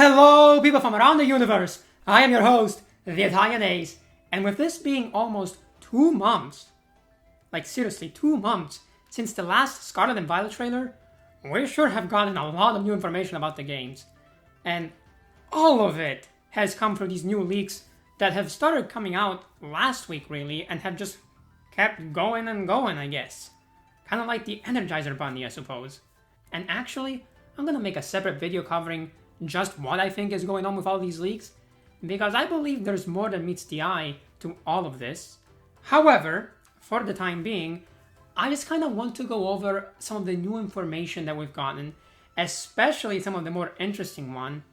Hello, people from around the universe! I am your host, the Italian Ace, and with this being almost 2 months, like seriously 2 months, since the last Scarlet and Violet trailer, we sure have gotten a lot of new information about the games. And all of it has come from these new leaks that have started coming out last week, really, and have just kept going and going, I guess. Kind of like the Energizer Bunny, I suppose. And actually, I'm gonna make a separate video covering just what I think is going on with all these leaks, because I believe there's more than meets the eye to all of this. However, for the time being, I just kind of want to go over some of the new information that we've gotten, especially some of the more interesting one,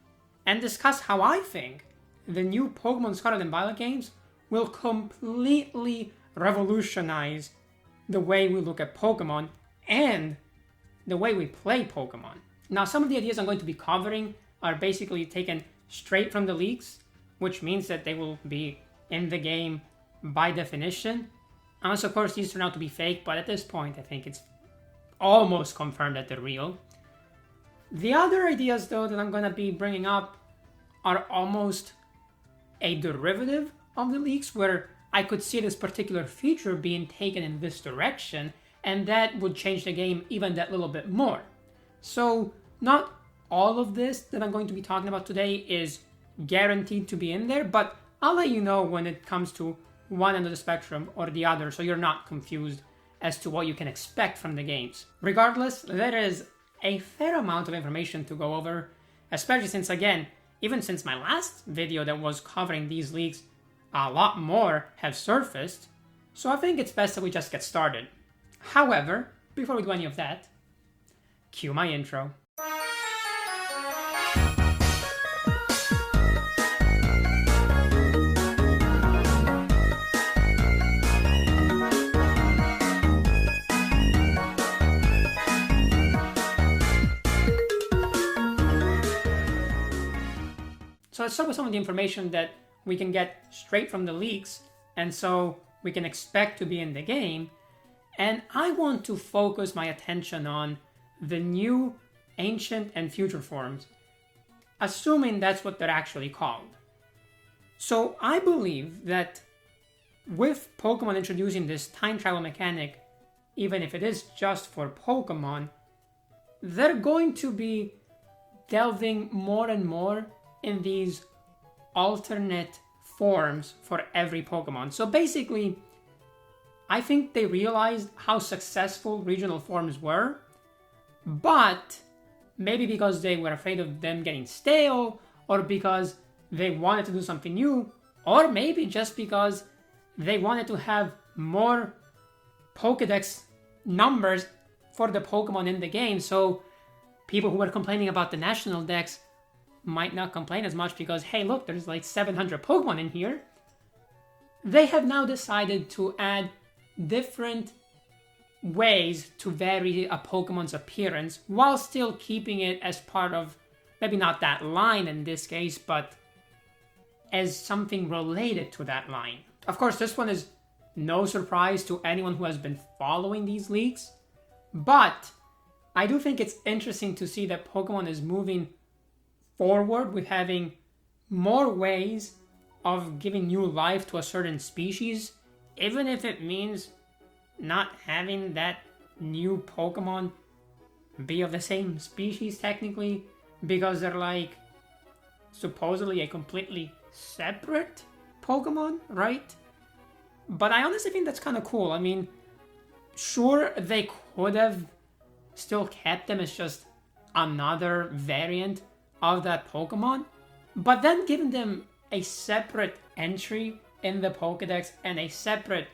and discuss how I think the new Pokemon Scarlet and Violet games will completely revolutionize the way we look at Pokemon and the way we play Pokemon. Now, some of the ideas I'm going to be covering are basically taken straight from the leaks, which means that they will be in the game by definition. Unless, of course, these turn out to be fake, but at this point, I think it's almost confirmed that they're real. The other ideas, though, that I'm going to be bringing up are almost a derivative of the leaks, where I could see this particular feature being taken in this direction, and that would change the game even that little bit more. So, not all of this that I'm going to be talking about today is guaranteed to be in there, but I'll let you know when it comes to one end of the spectrum or the other, so you're not confused as to what you can expect from the games. Regardless, there is a fair amount of information to go over, especially since, again, even since my last video that was covering these leaks, a lot more have surfaced, so I think it's best that we just get started. However, before we do any of that, cue my intro. So let's start with some of the information that we can get straight from the leaks, and so we can expect to be in the game. And I want to focus my attention on the new ancient and future forms, assuming that's what they're actually called. So I believe that with Pokemon introducing this time travel mechanic, even if it is just for Pokemon, they're going to be delving more and more in these alternate forms for every Pokemon. So basically, I think they realized how successful regional forms were, but maybe because they were afraid of them getting stale, or because they wanted to do something new, or maybe just because they wanted to have more Pokedex numbers for the Pokemon in the game, so people who were complaining about the national dex might not complain as much because, hey, look, there's like 700 Pokemon in here. They have now decided to add different ways to vary a Pokemon's appearance while still keeping it as part of, maybe not that line in this case, but as something related to that line. Of course, this one is no surprise to anyone who has been following these leaks, but I do think it's interesting to see that Pokemon is moving forward with having more ways of giving new life to a certain species, even if it means not having that new Pokemon be of the same species technically, because they're like supposedly a completely separate Pokemon, right? But I honestly think that's kind of cool. I mean, sure, they could have still kept them as just another variant of that Pokemon, but then giving them a separate entry in the Pokedex and a separate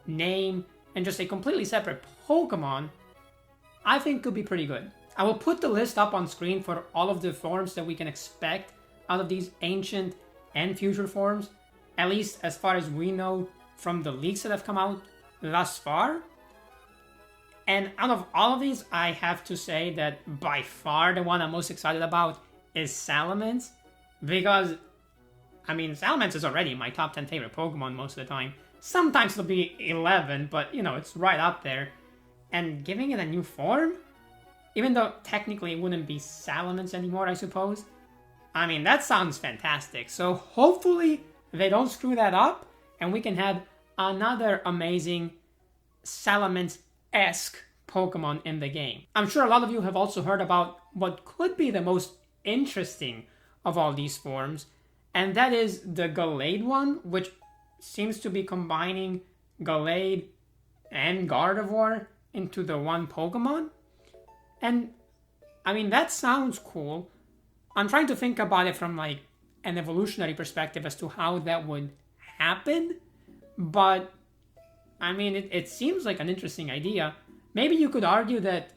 name and just a completely separate Pokemon, I think could be pretty good. I will put the list up on screen for all of the forms that we can expect out of these ancient and future forms, at least as far as we know from the leaks that have come out thus far. And out of all of these, I have to say that by far the one I'm most excited about is Salamence, because, I mean, Salamence is already my top 10 favorite Pokemon most of the time. Sometimes it'll be 11, but, you know, it's right up there. And giving it a new form, even though technically it wouldn't be Salamence anymore, I suppose, I mean, that sounds fantastic. So hopefully they don't screw that up and we can have another amazing Salamence-esque Pokemon in the game. I'm sure a lot of you have also heard about what could be the most interesting of all these forms, and that is the Gallade one, which seems to be combining Gallade and Gardevoir into the one Pokemon. And I mean, that sounds cool. I'm trying to think about it from like an evolutionary perspective as to how that would happen, but I mean, it seems like an interesting idea. Maybe you could argue that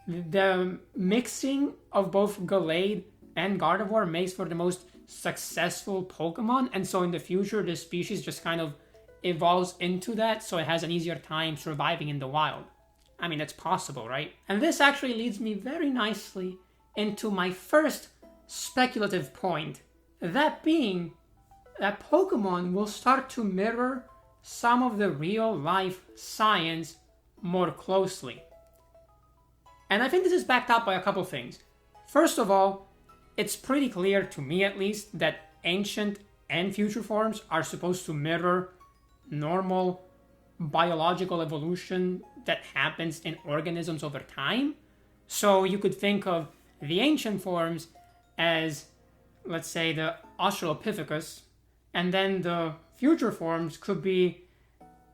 the mixing of both Gallade and Gardevoir makes for the most successful Pokemon, and so in the future, this species just kind of evolves into that, so it has an easier time surviving in the wild. I mean, it's possible, right? And this actually leads me very nicely into my first speculative point, that being that Pokemon will start to mirror some of the real-life science more closely. And I think this is backed up by a couple things. First of all, it's pretty clear, to me at least, that ancient and future forms are supposed to mirror normal biological evolution that happens in organisms over time. So you could think of the ancient forms as, let's say, the Australopithecus, and then the future forms could be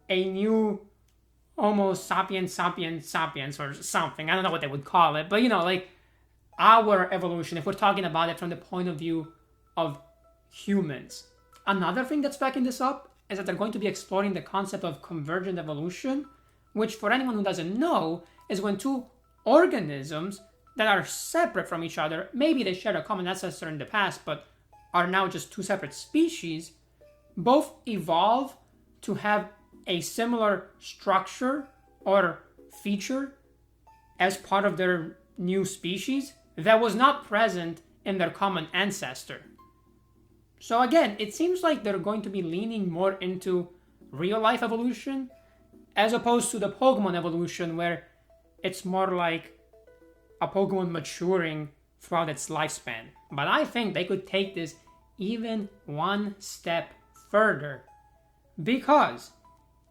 a new Homo sapiens sapiens sapiens or something. I don't know what they would call it, but you know, like our evolution, if we're talking about it from the point of view of humans. Another thing that's backing this up is that they're going to be exploring the concept of convergent evolution, which for anyone who doesn't know, is when two organisms that are separate from each other, maybe they shared a common ancestor in the past, but are now just two separate species, both evolve to have a similar structure or feature as part of their new species that was not present in their common ancestor. So again, it seems like they're going to be leaning more into real-life evolution as opposed to the Pokemon evolution, where it's more like a Pokemon maturing throughout its lifespan. But I think they could take this even one step further, because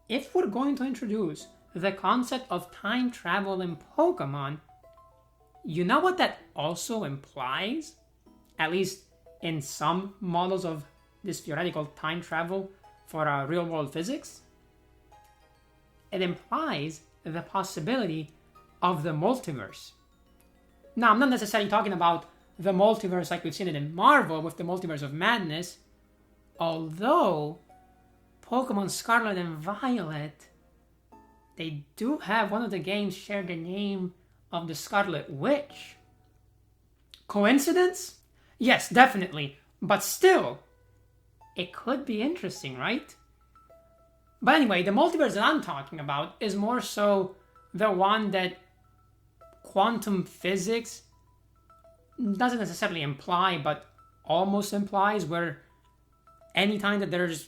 if we're going to introduce the concept of time travel in Pokemon, you know what that also implies? At least in some models of this theoretical time travel for real-world physics? It implies the possibility of the multiverse. Now, I'm not necessarily talking about the multiverse like we've seen it in Marvel with the Multiverse of Madness, although Pokemon Scarlet and Violet, they do have one of the games share the name of the Scarlet Witch. Coincidence? Yes, definitely. But still, it could be interesting, right? But anyway, the multiverse that I'm talking about is more so the one that quantum physics doesn't necessarily imply, but almost implies, where anytime that there's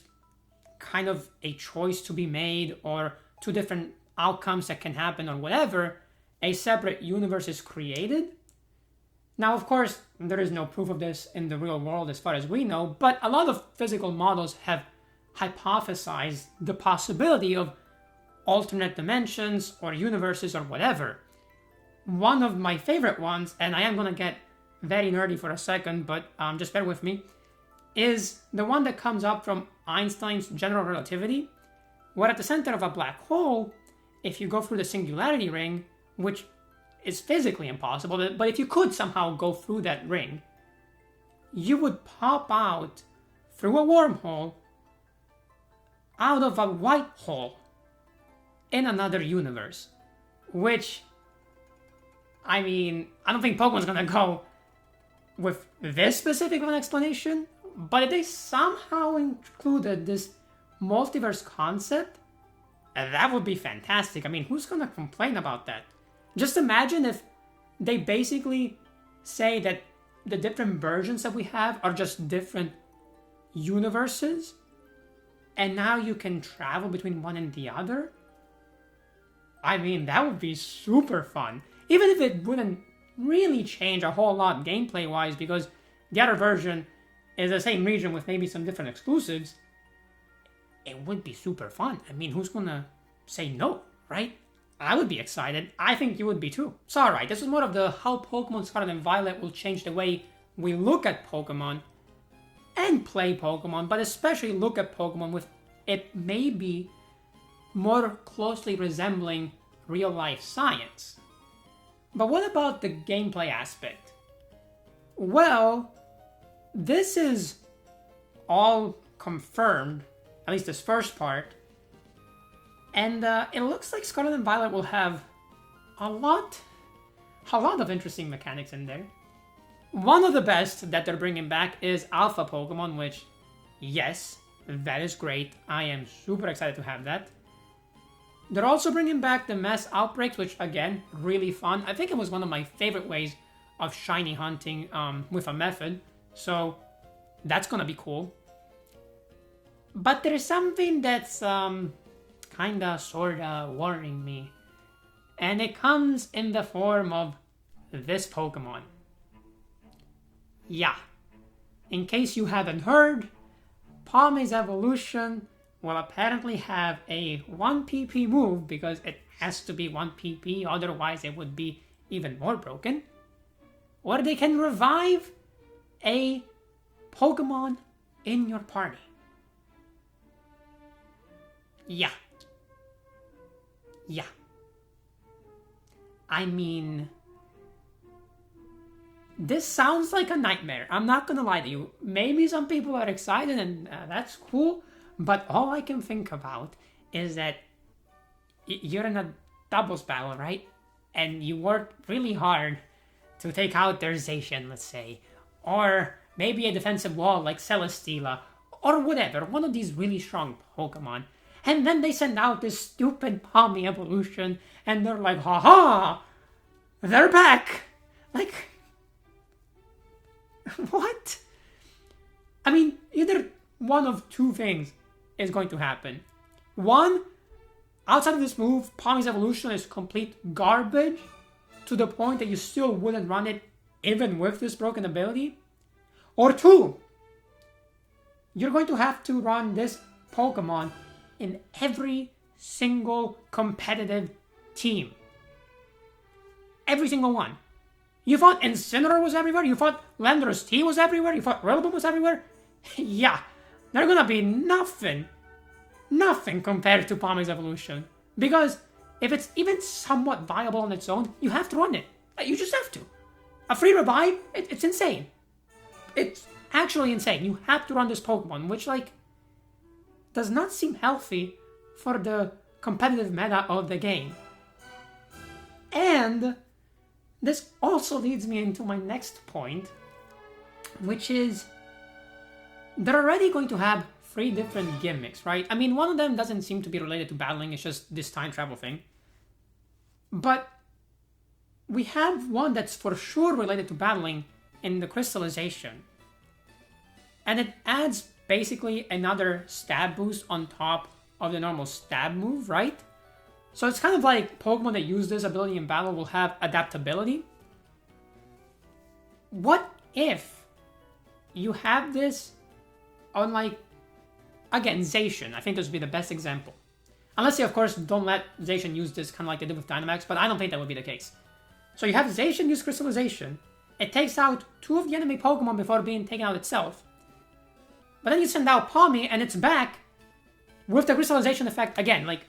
kind of a choice to be made or two different outcomes that can happen or whatever, a separate universe is created. Now, of course, there is no proof of this in the real world as far as we know, but a lot of physical models have hypothesized the possibility of alternate dimensions or universes or whatever. One of my favorite ones, and I am going to get very nerdy for a second, but just bear with me, is the one that comes up from Einstein's general relativity, where at the center of a black hole, if you go through the singularity ring, which is physically impossible, but if you could somehow go through that ring, you would pop out through a wormhole out of a white hole in another universe. Which, I mean, I don't think Pokemon's gonna go with this specific of an explanation, but if they somehow included this multiverse concept, that would be fantastic. I mean, who's gonna complain about that? Just imagine if they basically say that the different versions that we have are just different universes, and now you can travel between one and the other. I mean, that would be super fun. Even if it wouldn't really change a whole lot gameplay-wise, because the other version is the same region with maybe some different exclusives, it would be super fun. I mean, who's gonna say no, right? I would be excited. I think you would be too. So alright, this is more of the how Pokemon Scarlet and Violet will change the way we look at Pokemon and play Pokemon, but especially look at Pokemon with it maybe more closely resembling real-life science. But what about the gameplay aspect? Well, this is all confirmed, at least this first part, and it looks like Scarlet and Violet will have a lot of interesting mechanics in there. One of the best that they're bringing back is Alpha Pokemon, which, yes, that is great. I am super excited to have that. They're also bringing back the mass outbreaks, which, again, really fun. I think it was one of my favorite ways of shiny hunting with a method, so that's gonna be cool. But there's something that's kinda, sorta worrying me, and it comes in the form of this Pokemon. Yeah, in case you haven't heard, Palmy's evolution will apparently have a 1 PP move because it has to be 1 PP, otherwise it would be even more broken. Or they can revive a Pokemon in your party. Yeah. I mean, this sounds like a nightmare. I'm not gonna lie to you. Maybe some people are excited and that's cool, but all I can think about is that you're in a doubles battle, right? And you worked really hard to take out their Zacian, let's say. Or maybe a defensive wall like Celesteela, or whatever, one of these really strong Pokemon. And then they send out this stupid Palmy evolution, and they're like, haha, they're back! Like, what? I mean, either one of two things is going to happen. One, outside of this move, Palmy's evolution is complete garbage, to the point that you still wouldn't run it even with this broken ability. Or two, you're going to have to run this Pokemon in every single competitive team. Every single one. You thought Incineroar was everywhere? You thought Landorus T was everywhere? You thought Rillaboom was everywhere? Yeah, they're gonna be nothing compared to Palmy's evolution. Because if it's even somewhat viable on its own, you have to run it. You just have to. A free revive, it's insane. It's actually insane. You have to run this Pokemon, which, like, does not seem healthy for the competitive meta of the game. And this also leads me into my next point, which is they're already going to have 3 different gimmicks, right? I mean, one of them doesn't seem to be related to battling, it's just this time travel thing. But we have one that's for sure related to battling in the crystallization. And it adds basically another stab boost on top of the normal stab move, right? So it's kind of like Pokemon that use this ability in battle will have adaptability. What if you have this on, like, again, Zacian? I think this would be the best example. Unless you, of course, don't let Zacian use this kind of like they did with Dynamax, but I don't think that would be the case. So you have Zacian use Crystallization. It takes out 2 of the enemy Pokemon before being taken out itself. But then you send out Palmy, and it's back with the Crystallization effect again. Like,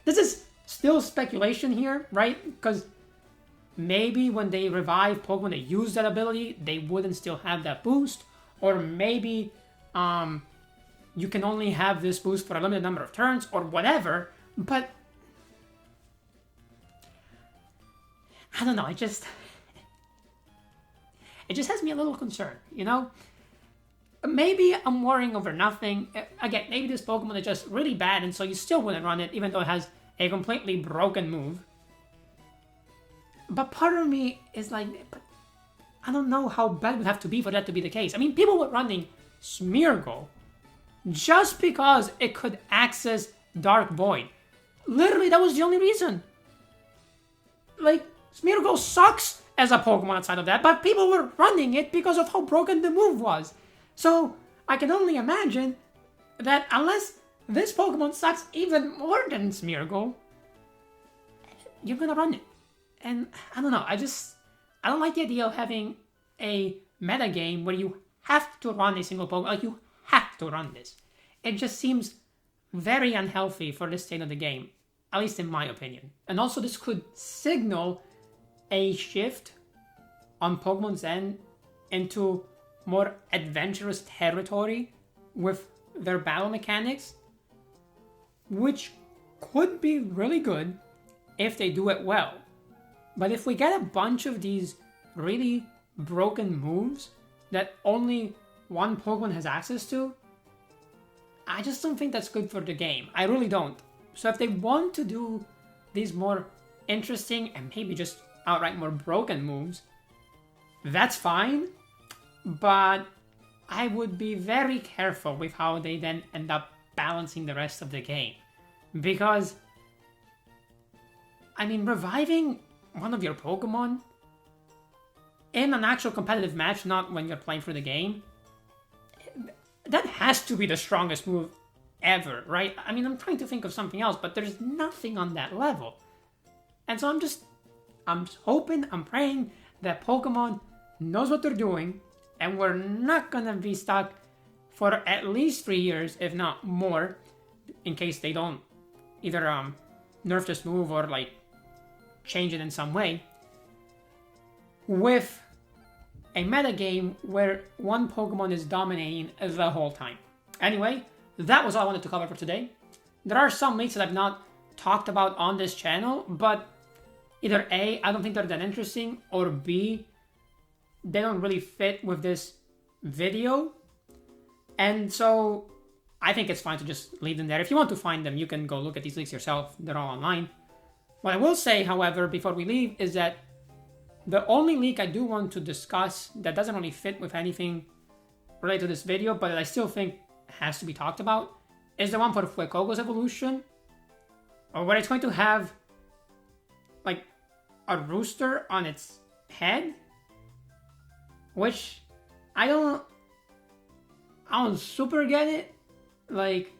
this is still speculation here, right? Because maybe when they revive Pokemon that use that ability, they wouldn't still have that boost. Or maybe you can only have this boost for a limited number of turns, or whatever. But I don't know, it just has me a little concerned, you know? Maybe I'm worrying over nothing. Again, maybe this Pokemon is just really bad, and so you still wouldn't run it, even though it has a completely broken move. But part of me is like, I don't know how bad it would have to be for that to be the case. I mean, people were running Smeargle just because it could access Dark Void. Literally, that was the only reason. Like, Smeargle sucks, as a Pokemon outside of that, but people were running it because of how broken the move was. So I can only imagine that unless this Pokemon sucks even more than Smeargle, you're gonna run it. And I don't know, I don't like the idea of having a meta game where you have to run a single Pokemon, like you have to run this. It just seems very unhealthy for the state of the game, at least in my opinion. And also this could signal a shift on Pokemon's end into more adventurous territory with their battle mechanics, which could be really good if they do it well. But if we get a bunch of these really broken moves that only one Pokemon has access to, I just don't think that's good for the game. I really don't. So if they want to do these more interesting and maybe just outright more broken moves, that's fine. But I would be very careful with how they then end up balancing the rest of the game. Because, I mean, reviving one of your Pokemon in an actual competitive match, not when you're playing for the game, that has to be the strongest move ever, right? I mean, I'm trying to think of something else, but there's nothing on that level. And so I'm just hoping, I'm praying that Pokemon knows what they're doing, and we're not gonna be stuck for at least 3 years, if not more, in case they don't either nerf this move or like change it in some way, with a metagame where one Pokemon is dominating the whole time. Anyway, that was all I wanted to cover for today. There are some leaks that I've not talked about on this channel, but either A, I don't think they're that interesting, or B, they don't really fit with this video. And so I think it's fine to just leave them there. If you want to find them, you can go look at these leaks yourself. They're all online. What I will say, however, before we leave, is that the only leak I do want to discuss that doesn't really fit with anything related to this video, but that I still think has to be talked about, is the one for Fuecoco's evolution, where it's going to have like a rooster on its head, which I don't super get it. Like,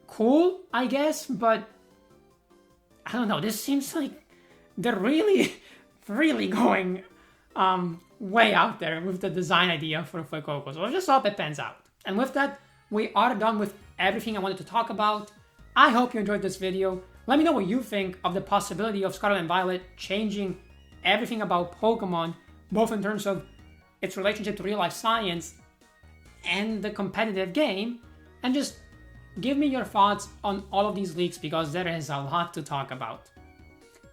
cool, I guess, but I don't know. This seems like they're really, really going way out there with the design idea for Fuecoco. So I just hope it pans out. And with that, we are done with everything I wanted to talk about. I hope you enjoyed this video. Let me know what you think of the possibility of Scarlet and Violet changing everything about Pokemon, both in terms of its relationship to real-life science and the competitive game, and just give me your thoughts on all of these leaks because there is a lot to talk about.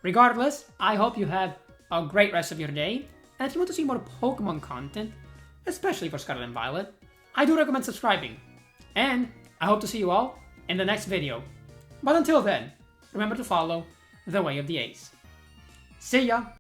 Regardless, I hope you have a great rest of your day, and if you want to see more Pokemon content, especially for Scarlet and Violet, I do recommend subscribing. And I hope to see you all in the next video. But until then, remember to follow the way of the Ace. See ya!